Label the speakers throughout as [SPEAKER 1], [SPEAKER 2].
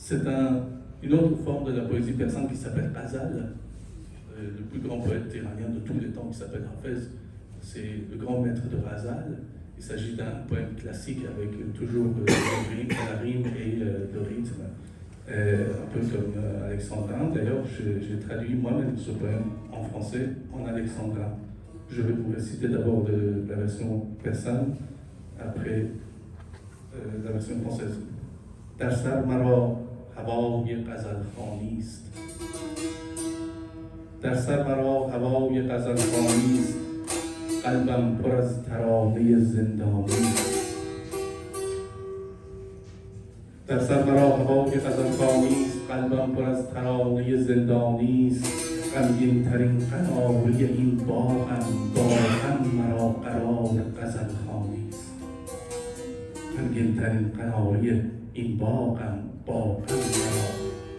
[SPEAKER 1] C'est une autre forme de la poésie persane qui s'appelle Ghazal. Le plus grand poète iranien de tous les temps qui s'appelle Hafez, c'est le grand maître de Ghazal. Il s'agit d'un poème classique avec toujours la rime et le rythme, un peu comme alexandrin. D'ailleurs, j'ai traduit moi-même ce poème en français, en alexandrin. Je vais vous réciter d'abord la version persane, après la version française. در سر مرا هوای غزلخوانی است. در سر مرا هوای غزلخوانی است. قلبم پر از ترانه زندانی است. در سر مرا هوای غزلخوانی است. قلبم پر از ترانه زندانی است. غمگین ترین قناری این باغم با هم مرا قرار غزلخوانی است. غمگین ترین قناری این باغم با هم مرا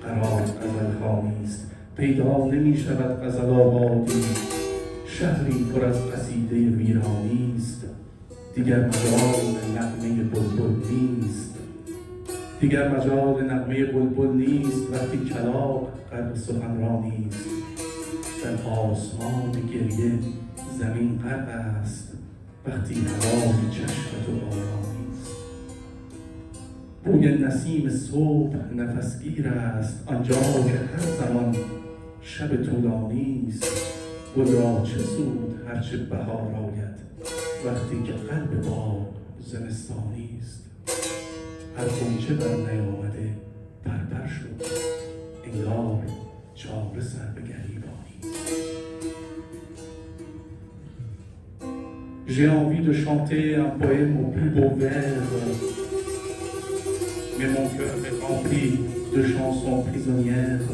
[SPEAKER 1] قرار غزلخوانی است. پیدا نمی شود غزل آبادی، شهری پر از قصیده ویرانی است. دیگر مجال نغمه بلبل نیست، دیگر مجال نغمه بلبل نیست. وقتی کلاغ غرق سخنرانی است، در آسمان گریه زمین غرق است. وقتی هوای چشم تو بارانی است. بوی نسیم صبح نفسگیر است، آنجا که هر زمان شب طولانی است. گل را چه سود هرچه بهار آید، وقتی که قلب باغ زمستانی است. هر غنچه بر نیامده پرپر شد، انگار چاره سر به گریبانی است. J'ai envie de chanter un poème au plus beau vers, mais mon cœur est rempli de chansons prisonnières.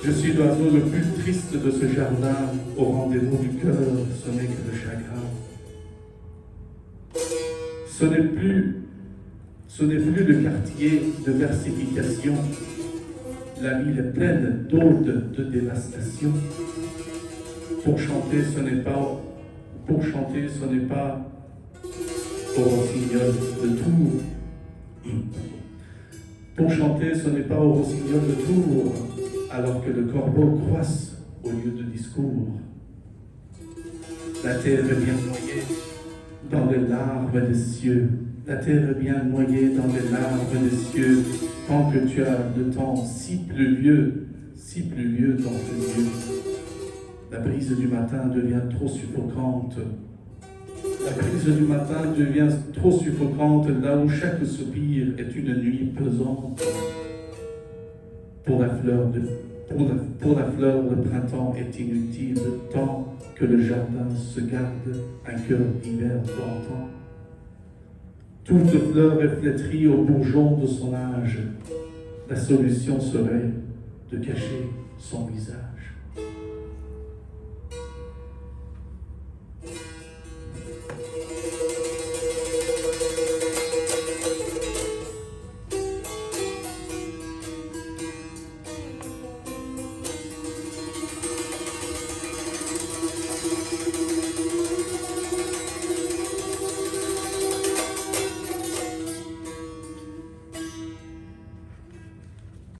[SPEAKER 1] Je suis l'oiseau le plus triste de ce jardin, au rendez-vous du cœur, ce n'est que le chagrin. Ce n'est plus le quartier de versification, la ville est pleine d'odes de dévastation. Pour chanter, ce n'est pas au rossignol de Tours. Pour chanter, ce n'est pas au rossignol de Tours, alors que le corbeau croisse au lieu de discours. La terre est bien noyée dans les larmes des cieux. La terre est bien noyée dans les larmes des cieux, tant que tu as le temps si pluvieux dans tes yeux. La brise du matin devient trop suffocante. La brise du matin devient trop suffocante, là où chaque soupir est une nuit pesante. Pour la fleur, le printemps est inutile, tant que le jardin se garde un cœur d'hiver d'antan. Toute fleur est flétrie au bourgeon de son âge. La solution serait de cacher son visage.